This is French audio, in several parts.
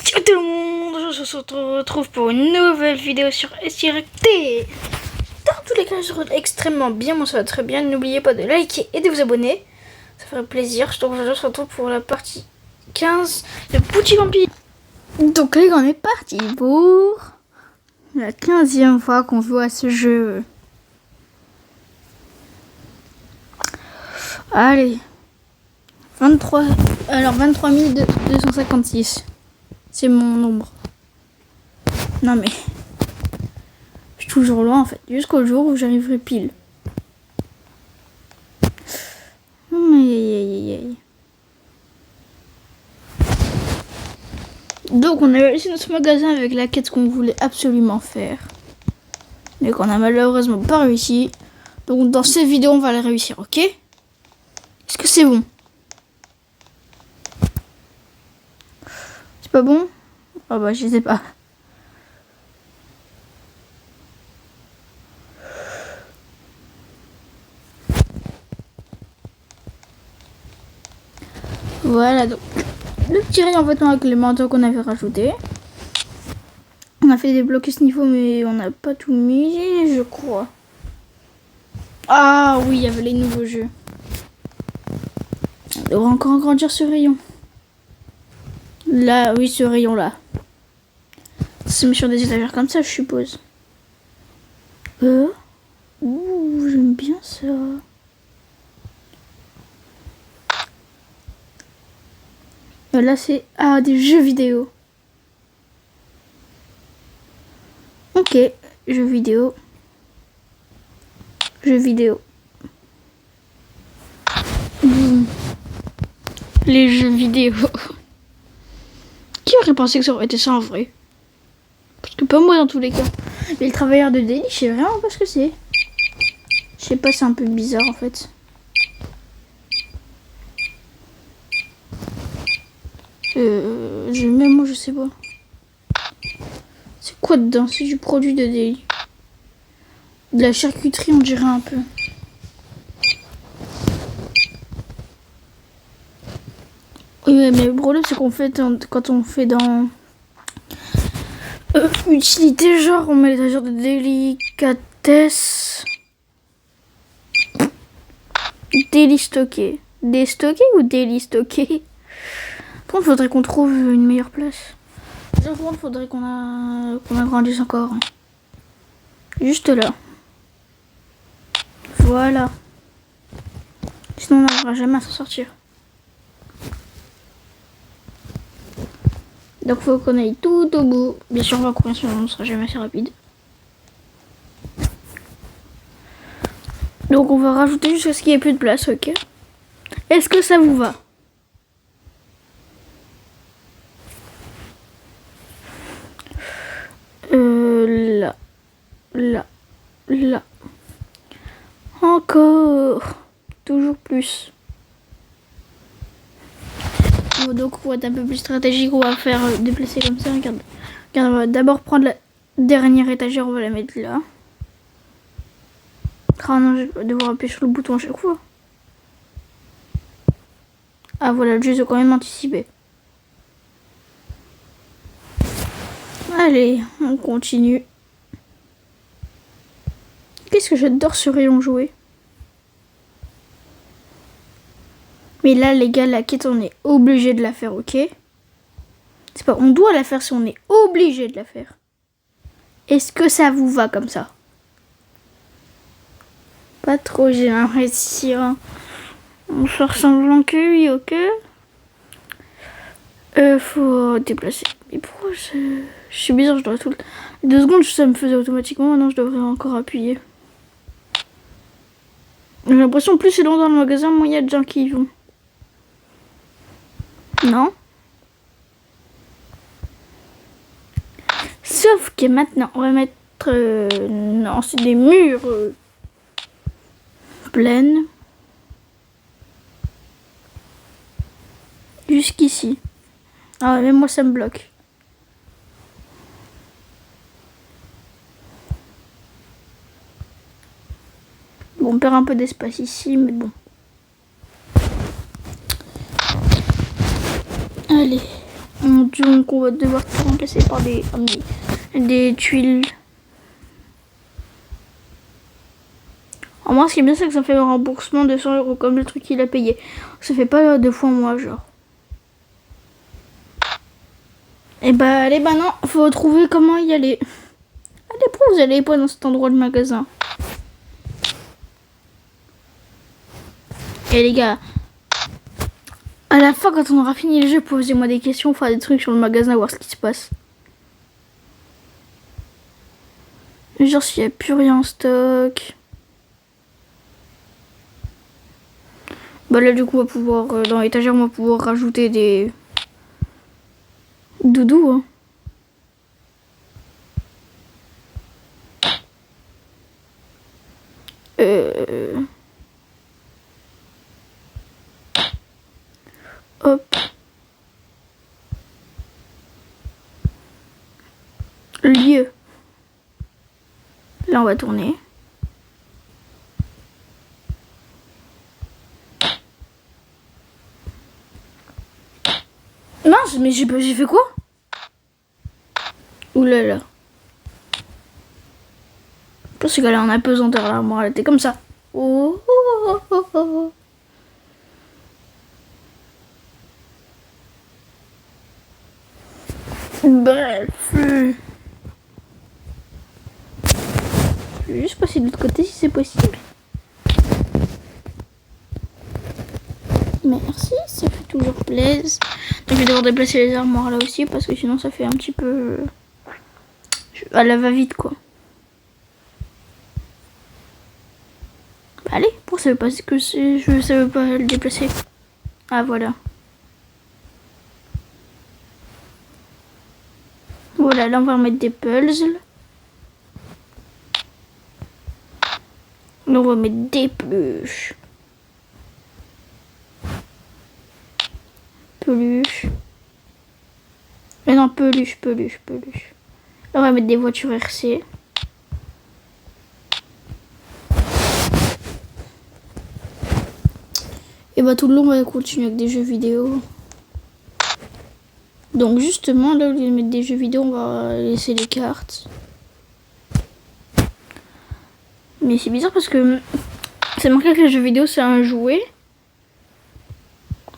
Ciao tout le monde, je se retrouve pour une nouvelle vidéo sur SYT. Dans tous les cas, je retrouve extrêmement bien, moi ça va très bien. N'oubliez pas de liker et de vous abonner, ça ferait plaisir. Donc aujourd'hui, on se retrouve pour la partie 15 de Boutique Vampire. Donc les gars, on est parti pour la 15e fois qu'on joue à ce jeu. Allez, 23 256. C'est mon nombre. Non mais, je suis toujours loin en fait, jusqu'au jour où j'arriverai pile. Aïe. Donc on a réussi notre magasin avec la quête qu'on voulait absolument faire, mais qu'on a malheureusement pas réussi. Donc dans cette vidéo on va la réussir, ok? Est-ce que c'est bon? C'est pas bon? Ah bah je sais pas. Voilà, donc le petit rayon vêtements avec les manteaux qu'on avait rajouté. On a fait débloquer ce niveau, mais on n'a pas tout mis, je crois. Ah oui, il y avait les nouveaux jeux. On devrait encore agrandir ce rayon. Là, oui, ce rayon-là. Ça se met sur des étagères comme ça, je suppose. Ouh, j'aime bien ça. Là, c'est des jeux vidéo. Ok, jeux vidéo. Jeux vidéo. Les jeux vidéo. Qui aurait pensé que ça aurait été ça en vrai? Parce que pas moi dans tous les cas. Mais le travailleur de Daily, je sais vraiment pas ce que c'est. Je sais pas, c'est un peu bizarre en fait. Même moi je sais pas. C'est quoi dedans? C'est du produit de Daily. De la charcuterie on dirait un peu. Oui mais le problème c'est qu'on fait quand on fait dans utilité, genre on met l'étagère de délicatesse. Délistocké. Déstocké ou délistocké? Par contre, faudrait qu'on trouve une meilleure place. Par contre, faudrait qu'on agrandisse encore. Juste là. Voilà. Sinon, on n'arrivera jamais à s'en sortir. Donc, faut qu'on aille tout au bout. Bien sûr, on va courir, sinon on ne sera jamais assez rapide. Donc, on va rajouter jusqu'à ce qu'il n'y ait plus de place, ok? Est-ce que ça vous va? Là. Encore. Toujours plus. Bon, donc pour être un peu plus stratégique, on va faire déplacer comme ça. Regarde, on va d'abord prendre la dernière étagère, on va la mettre là. Ah non, je vais devoir appuyer sur le bouton à chaque fois. Ah voilà, le jeu est quand même anticipé. Allez, on continue. Qu'est-ce que j'adore ce rayon jouet. Mais là, les gars, la quête, on est obligé de la faire, ok? C'est pas on doit la faire, si on est obligé de la faire. Est-ce que ça vous va comme ça? Pas trop, j'ai l'impression. On fait semblant que oui, ok? Faut déplacer. Mais pourquoi je suis bizarre, je dois tout... 2 secondes, ça me faisait automatiquement. Maintenant, je devrais encore appuyer. J'ai l'impression plus c'est long dans le magasin, moins il y a de gens qui y vont. Non? Sauf que maintenant, on va mettre... non, c'est des murs pleines. Jusqu'ici. Ah ouais, même moi, ça me bloque. Bon, on perd un peu d'espace ici, mais bon. Allez. Donc on va devoir tout remplacer par des tuiles. En moi, ce qui est bien, c'est que ça fait un remboursement de 100 € comme le truc qu'il a payé. Ça fait pas 2 fois moi, genre. Et bah, allez, bah non, faut trouver comment y aller. Allez, pourquoi vous allez pas dans cet endroit de magasin? Et les gars, à la fin, quand on aura fini le jeu, posez-moi des questions, faire des trucs sur le magasin, voir ce qui se passe. Genre s'il n'y a plus rien en stock. Bah là du coup on va pouvoir, dans l'étagère on va pouvoir rajouter des doudous. Hein. Hop. Lieu. Là on va tourner. Mince, mais j'ai fait quoi? Oulala. Parce que là on a pesanteur l'armoire, elle était comme ça. Oh, oh, oh, oh, oh. Bref. Je vais juste passer de l'autre côté si c'est possible. Merci, ça fait toujours plaisir. Donc je vais devoir déplacer les armoires là aussi parce que sinon ça fait un petit peu à la va-vite quoi. Bah, allez, pourquoi ça veut pas que ça veut pas le déplacer? Ah voilà. Voilà, là on va remettre des puzzles. Là on va mettre des peluches. Mais non, peluche. Là on va mettre des voitures RC. Et bah tout le long on va continuer avec des jeux vidéo. Donc justement là au lieu de mettre des jeux vidéo on va laisser les cartes. Mais c'est bizarre parce que c'est marqué que les jeux vidéo c'est un jouet.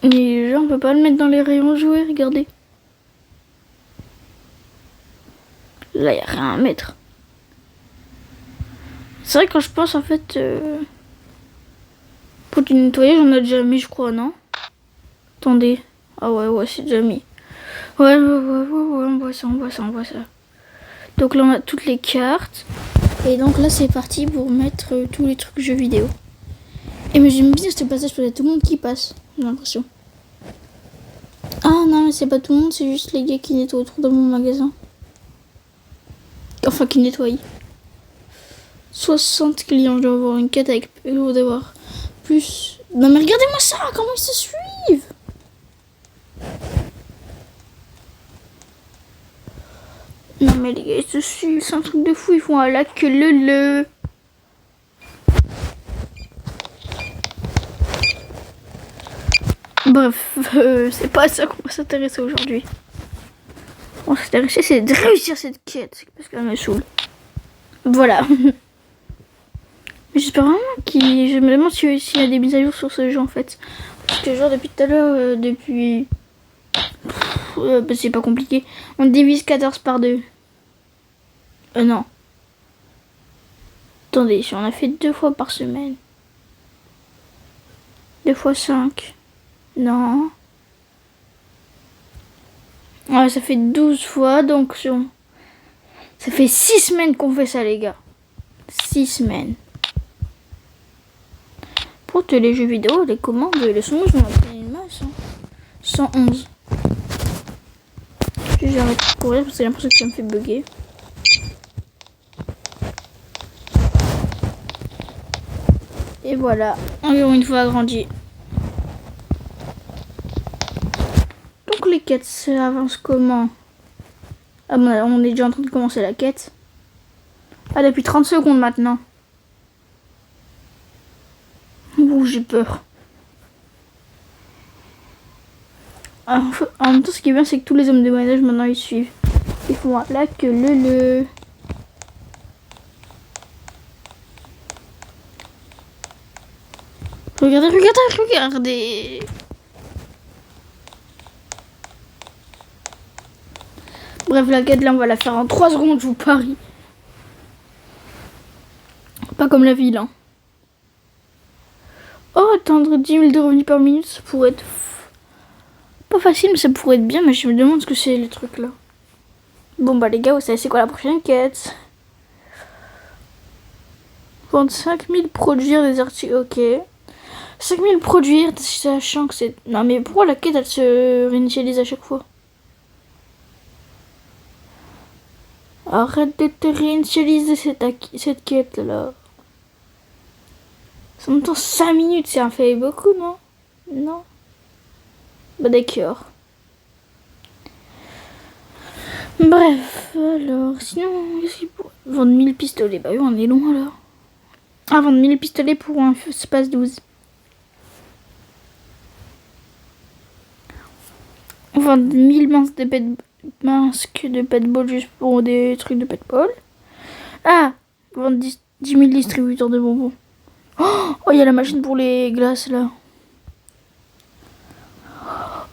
Et genre on peut pas le mettre dans les rayons jouets, regardez. Là y a rien à mettre. C'est vrai que quand je pense en fait pour du nettoyage on a déjà mis je crois, non? Attendez. Ah ouais c'est déjà mis. Ouais, on voit ça. Donc là on a toutes les cartes. Et donc là c'est parti pour mettre tous les trucs jeux vidéo. Et mais j'aime bien ce passage parce qu'il y a tout le monde qui passe, j'ai l'impression. Ah non mais c'est pas tout le monde, c'est juste les gars qui nettoient autour de mon magasin. Enfin qui nettoient. 60 clients, je dois avoir une quête avec... Je dois avoir plus... Non mais regardez-moi ça, comment ils se suivent. Non mais les gars ils se suivent, c'est un truc de fou, ils font un lac que le. Bref, c'est pas à ça qu'on va s'intéresser aujourd'hui. On va s'intéresser, c'est de réussir cette quête, parce qu'elle me saoule. Voilà. J'espère vraiment je me demande s'il y a des mises à jour sur ce jeu en fait. Parce que genre depuis tout à l'heure, bah, c'est pas compliqué. On divise 14 par 2. Non. Attendez, si on a fait 2 fois par semaine. 2 fois 5. Non. Ouais, ça fait 12 fois, donc ça fait 6 semaines qu'on fait ça, les gars. 6 semaines. Pour tous les jeux vidéo, les commandes, les sons, je m'en ai une masse. Hein. 111. J'arrête de courir parce que j'ai l'impression que ça me fait bugger. Et voilà, environ une fois agrandi. Donc les quêtes, ça avance comment? Ah bon, on est déjà en train de commencer la quête. Ah, depuis 30 secondes maintenant. Ouh, j'ai peur. En même temps, ce qui est bien, c'est que tous les hommes de moyen âge maintenant ils suivent. Ils font là que le. Regardez. Bref, la quête là, on va la faire en 3 secondes, je vous parie. Pas comme la ville, hein. Oh, atteindre 10 000 de revenus par minute, ça pourrait être pas facile, mais ça pourrait être bien. Mais je me demande ce que c'est les trucs là. Bon bah les gars, vous savez c'est quoi la prochaine quête? 25 000 produire des articles, ok. 5 000 produire, sachant que c'est... Non mais pourquoi la quête elle se réinitialise à chaque fois? Arrête de te réinitialiser cette quête là. Ça me temps 5 minutes, c'est un fait beaucoup, non? Non. Bah d'accord. Bref, alors, sinon, qu'est-ce qu'il pourrait... Vendre 1000 pistolets, bah oui, on est loin alors. Ah, vendre 1000 pistolets pour un espace 12. Vendre 1000 masques de petball juste pour des trucs de petball. Ah, vendre 10 000 distributeurs de bonbons. Oh, il y a la machine pour les glaces là.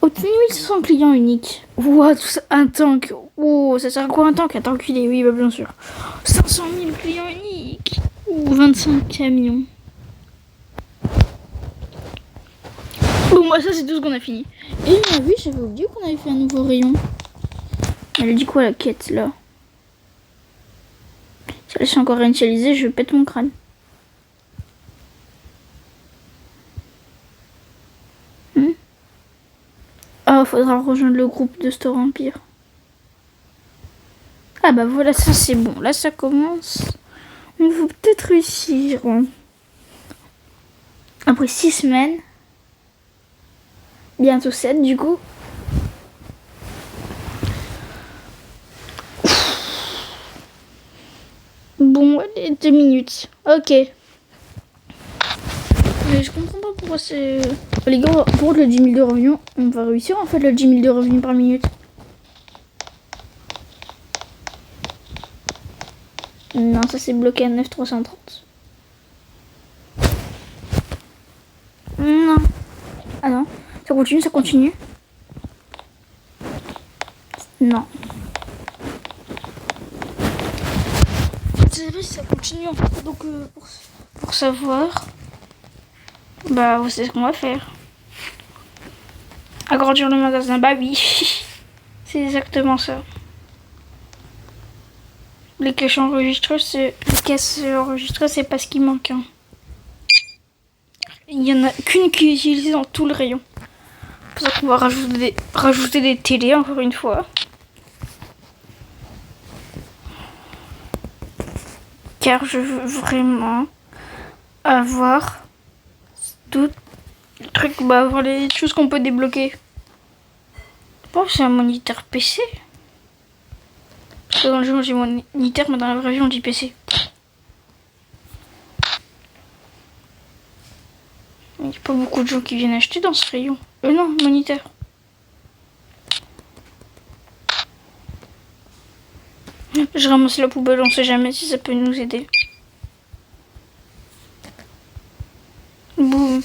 Obtenir 1500 clients uniques. Wow, tout ça, un tank. Oh, ça sert à quoi un tank? Un tank enculé, oui, bah bien sûr. 500 000 clients uniques. Ou 25 camions. Bon, moi, ça, c'est tout ce qu'on a fini. Et oui, j'avais oublié qu'on avait fait un nouveau rayon. Elle dit quoi, la quête, là? Si elle est encore réinitialisée, je pète mon crâne. Ah, faudra rejoindre le groupe de Store Empire. Ah bah voilà, ça c'est bon. Là, ça commence. On va peut-être réussir. Après 6 semaines. Bientôt 7 du coup. Bon, allez, 2 minutes. Ok. Mais je comprends pas pourquoi c'est... Les gars, pour le 10 000 de revenus, on va réussir en fait le 10 000 de revenus par minute. Non, ça c'est bloqué à 9,330. Non. Ah non. Ça continue. Non. Je sais pas si ça continue. Donc pour savoir, bah c'est ce qu'on va faire. Agrandir le magasin, bah oui. C'est exactement ça. Les caisses enregistrées, c'est pas ce qui manque. Hein. Il y en a qu'une qui est utilisée dans tout le rayon. C'est pour ça qu'on va rajouter des télés encore une fois. Car je veux vraiment avoir tout le truc, bah avoir les choses qu'on peut débloquer. Je pense que c'est un moniteur PC. Parce que dans le jeu j'ai moniteur, mais dans la vraie vie on dit PC. Il n'y a pas beaucoup de gens qui viennent acheter dans ce rayon. Non, moniteur. Je ramasse la poubelle, on sait jamais si ça peut nous aider. Boum.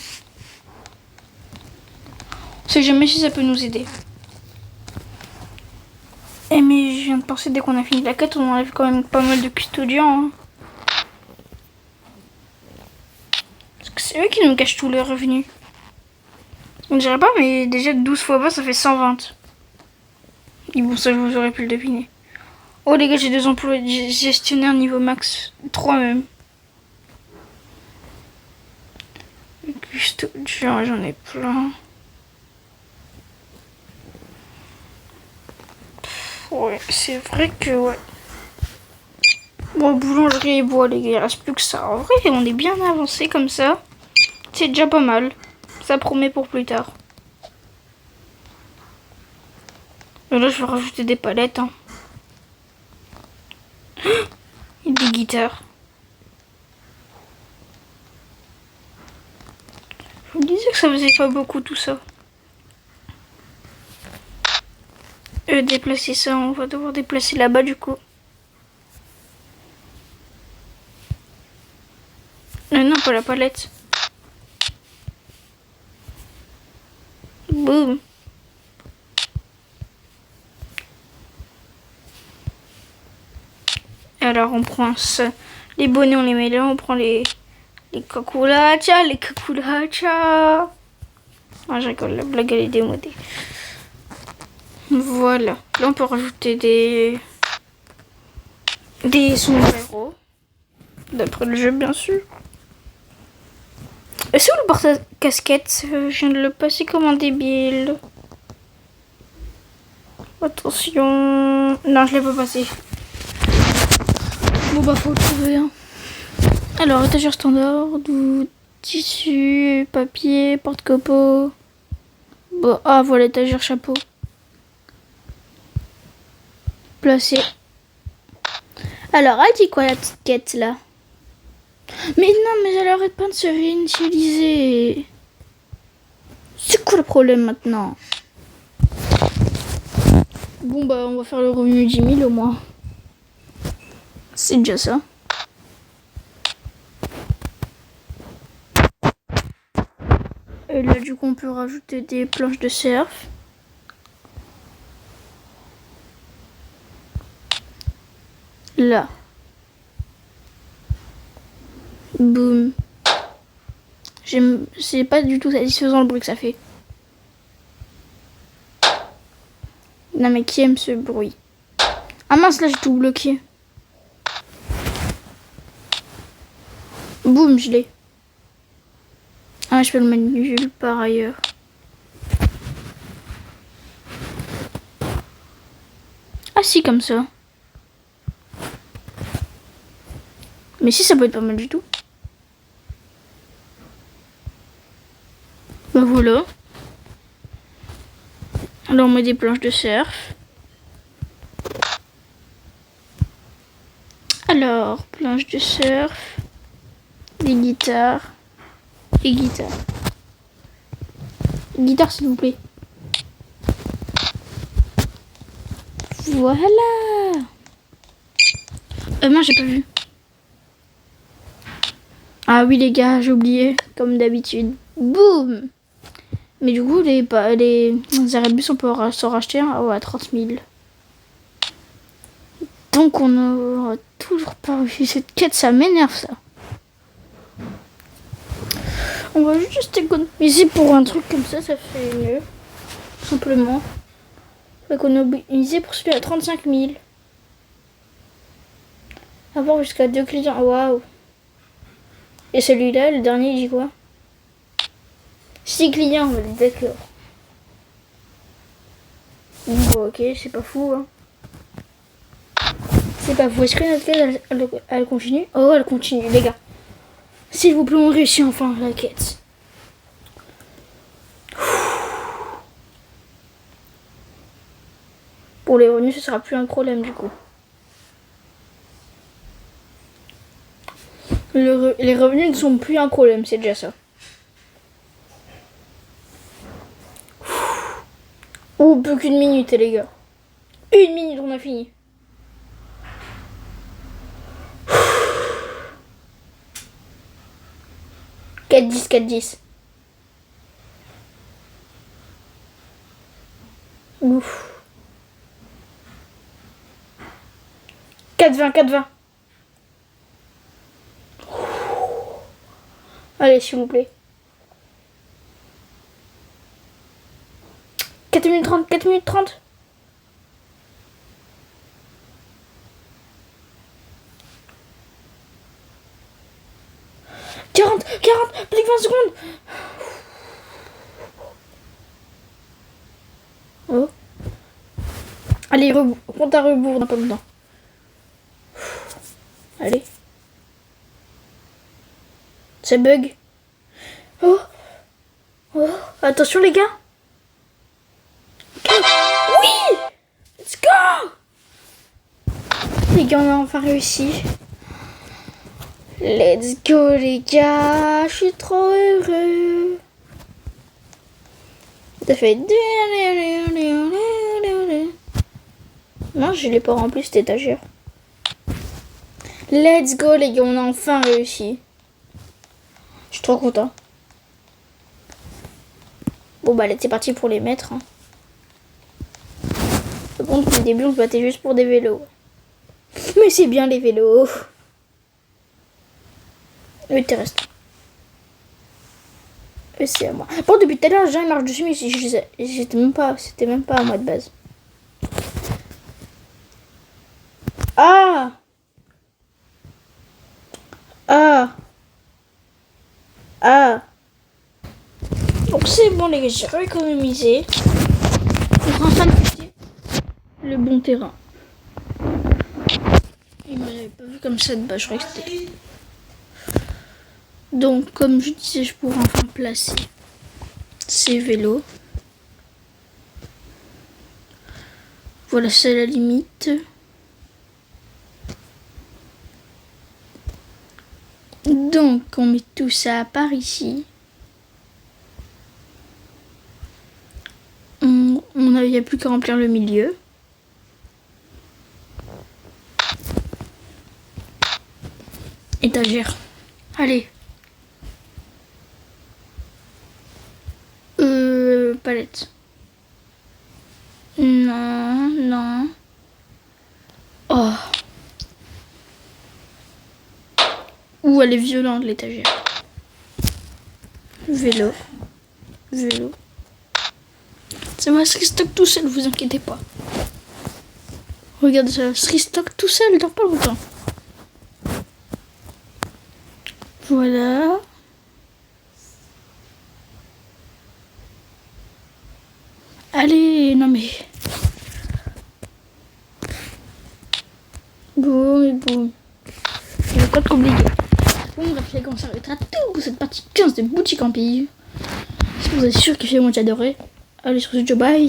On sait jamais si ça peut nous aider. Eh mais je viens de penser, dès qu'on a fini la quête, on enlève quand même pas mal de custodiens. Hein. Parce que c'est eux qui nous cachent tous les revenus. On dirait pas, mais déjà 12 fois bas, ça fait 120. Et bon, ça, vous aurez pu le deviner. Oh les gars, j'ai 2 emplois gestionnaires niveau max. 3 même. Custodiens, j'en ai plein. Ouais, c'est vrai que ouais. Bon, boulangerie et bois, les gars, il reste plus que ça. En vrai, on est bien avancé comme ça. C'est déjà pas mal. Ça promet pour plus tard. Et là, je vais rajouter des palettes. Hein. Et des guitares. Je vous disais que ça faisait pas beaucoup tout ça. déplacer ça, on va devoir déplacer là-bas du coup. Non, pas la palette. Boum. Alors on prend ça. Les bonnets, on les met là. On prend les kakulachas, les kakulachas. Ah, je rigole, la blague elle est démodée. Voilà. Là on peut rajouter des sombreros. D'après le jeu bien sûr. Est-ce que le porte-casquette, je viens de le passer comme un débile. Attention. Non, je l'ai pas passé. Bon bah faut le trouver. Hein. Alors, étagère standard, tissu, papier, porte-copeaux. Bon, ah voilà, étagère chapeau. Placé. Alors, elle dit quoi la petite quête là? Mais non, mais elle arrête pas de se réinitialiser. C'est quoi le problème maintenant? Bon bah on va faire le revenu 10 000 au moins. C'est déjà ça. Et là du coup on peut rajouter des planches de surf. Là. Boum. C'est pas du tout satisfaisant le bruit que ça fait. Non mais qui aime ce bruit? Ah mince, là j'ai tout bloqué. Boum, je l'ai. Ah, je peux le mettre nulle part ailleurs. Ah si, comme ça. Mais si, ça peut être pas mal du tout. Ben voilà. Alors on met des planches de surf. Alors, planches de surf. Des guitares. Et guitares. Guitare s'il vous plaît. Voilà. Non, j'ai pas vu. Ah oui les gars, j'ai oublié, comme d'habitude. Boum. Mais du coup, les Erebus, on peut s'en racheter un à 30 000. Donc on n'aura toujours pas réussi cette quête, ça m'énerve ça. On va juste économiser pour un truc comme ça fait mieux. Tout simplement. On va économiser pour celui à 35 000. Avoir jusqu'à 2 clients, waouh. Et celui-là, le dernier, il dit quoi? 6 clients, on est d'accord. Bon, ok, c'est pas fou, hein. C'est pas fou. Est-ce que notre quête, elle continue? Oh, elle continue, les gars. S'il vous plaît, on réussit enfin la quête. Pour les revenus, ce sera plus un problème, du coup. Les revenus ne sont plus un problème, c'est déjà ça. Oh, plus qu'une minute, les gars. 1 minute, on a fini. « 4-10, 4-10. » Ouf. 4-20, 4-20. Allez, s'il vous plaît. 4 minutes 30, 4 minutes 30. « 40, 40, plus que 20 secondes. » Oh. Allez, compte à rebours, on n'a pas le temps. Allez. Ça bug. Oh. Oh. Attention les gars. Oui. Let's go. Les gars, on a enfin réussi. Let's go les gars. Je suis trop heureux. Ça fait... Non, je l'ai pas rempli cette étagère. Let's go les gars, on a enfin réussi. Je suis trop content. Bon bah allez, c'est parti pour les mettre. Hein. Bon, depuis le début, on se battait juste pour des vélos. Mais c'est bien les vélos. Oui, t'es resté. Et c'est à moi. Bon, depuis tout à l'heure, les gens ils marchent dessus, mais c'était même pas à moi de base. Ah! Ah! Ah! Donc c'est bon les gars, j'ai rééconomisé pour enfin quitter le bon terrain. Il m'avait pas vu comme ça de bas, je croyais que c'était... Donc comme je disais, je pourrais enfin placer ces vélos. Voilà, c'est la limite. Donc on met tout ça par ici. Il n'y a plus qu'à remplir le milieu. Étagère. Allez. Palette. Non, non. Oh. Ouh, elle est violente l'étagère. Vélo. Vélo. Ça va se restock tout seul, vous inquiétez pas. Regarde, ça se restock tout seul dans pas longtemps. Voilà. Allez, non mais... Boum et boum. Il va pas être compliqué. Bon, bref, les gars, on s'arrêtera tout pour cette partie 15 de Boutique en Pille. Si vous êtes sûr que c'est moi j'adorais, allez sur ce job, bye,